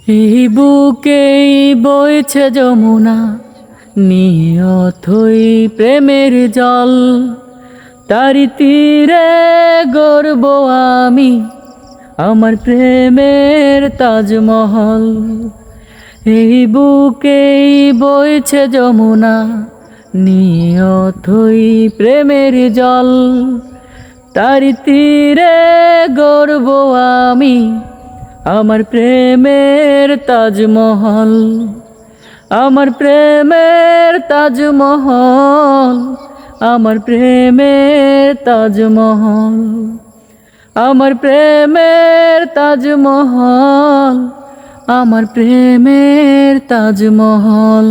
এই বুকেই বইছে যমুনা, নিয়তই প্রেমের জল। তারি তীরে গড়ব আমি আমার প্রেমের তাজমহল। এই বুকেই বইছে যমুনা, নিয়তই প্রেমের জল। তারি তীরে গড়ব আমি আমার প্রেমের তাজমহল। আমার প্রেমের তাজমহল, আমার প্রেমের তাজমহল, আমার প্রেমের তাজমহল, আমার প্রেমের তাজমহল।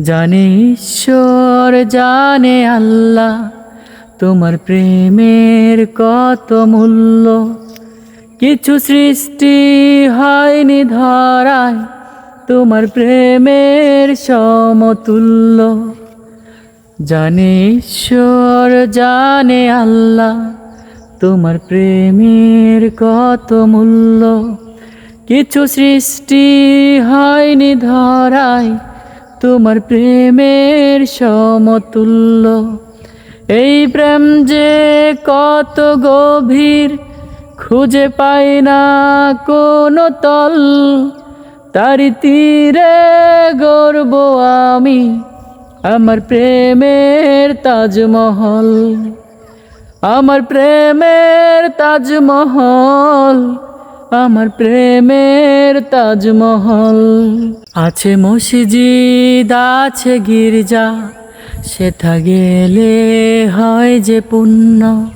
জানে ঈশ্বর জানে আল্লাহ, তোমার প্রেমের কত মূল্য। কিছু সৃষ্টি হয়নি ধরায় তোমার প্রেমের সমতুল্য। জানে ঈশ্বর জানে আল্লাহ, তোমার প্রেমের কত মূল্য। কিছু সৃষ্টি হয়নি ধরায় তোমার প্রেমের সমতুল্য। এই প্রেম যে কত গভীর, খুঁজে পাই না কোনো তল। তারি তীরে গড়ব আমি আমার প্রেমের তাজমহল। আমার প্রেমের তাজমহল, আমার প্রেমের তাজমহল। আছে মসজিদ আছে গির্জা, সেথা গেলে হয় যে পুণ্য।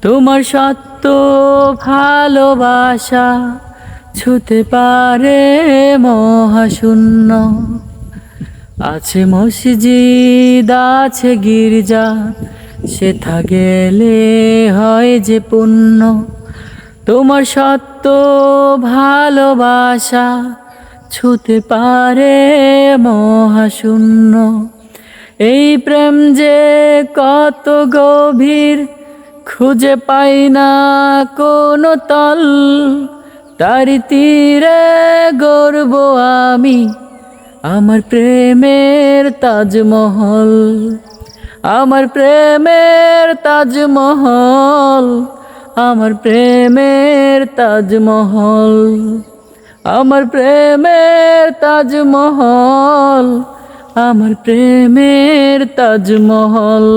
তোমার সত্য ভালোবাসা ছুতে পারে মহাশূন্য। আছে মসজিদ আছে গির্জা, সেথা গেলে হয় যে পুণ্য। তোমার সত্য ভালোবাসা ছুতে পারে মহাশূন্য। এই প্রেম যে কত গভীর, খুঁজে পাই না কোনো তল। তারি তীরে গড়ব আমি আমার প্রেমের তাজমহল। আমার প্রেমের তাজমহল, আমার প্রেমের তাজমহল, আমার প্রেমের তাজমহল, আমার প্রেমের তাজমহল।